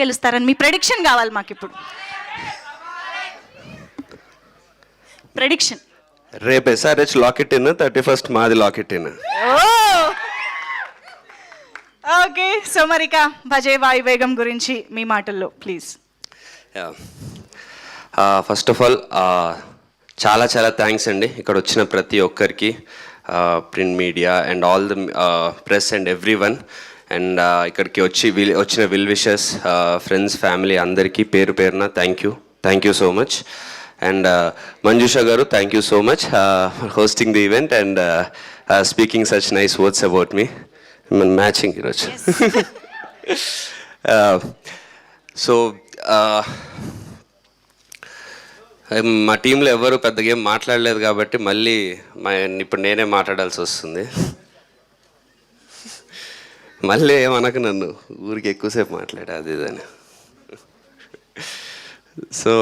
గెలుస్తారని మీ ప్రెడిక్షన్ కావాలి మాకు ఇప్పుడు. ప్రెడిక్షన్. రేపు SRH లాకెట్ ఇన్, 31st మాది లాకెట్ ఇన్. ఓకే, సో మరిక భజే వాయువేగం గురించి మీ మాటల్లో ప్లీజ్. ఫస్ట్ ఆఫ్ ఆల్ చాలా చాలా థ్యాంక్స్ అండి ఇక్కడ వచ్చిన ప్రతి ఒక్కరికి, print media and all the press and everyone. And ఇక్కడికి వచ్చిన విల్ విషెస్, ఫ్రెండ్స్, ఫ్యామిలీ అందరికీ పేరు పేరున thank you so much. And Manjusha garu, thank you so much for hosting the event and speaking such nice words about me. మ్యాచింగ్ ఈరోజు. So మా టీంలో ఎవరు పెద్దగా ఏం మాట్లాడలేదు కాబట్టి మళ్ళీ ఇప్పుడు నేనే మాట్లాడాల్సి వస్తుంది. మళ్ళీ ఏమనకు నన్ను, ఊరికి ఎక్కువసేపు మాట్లాడా అది ఇదని. సో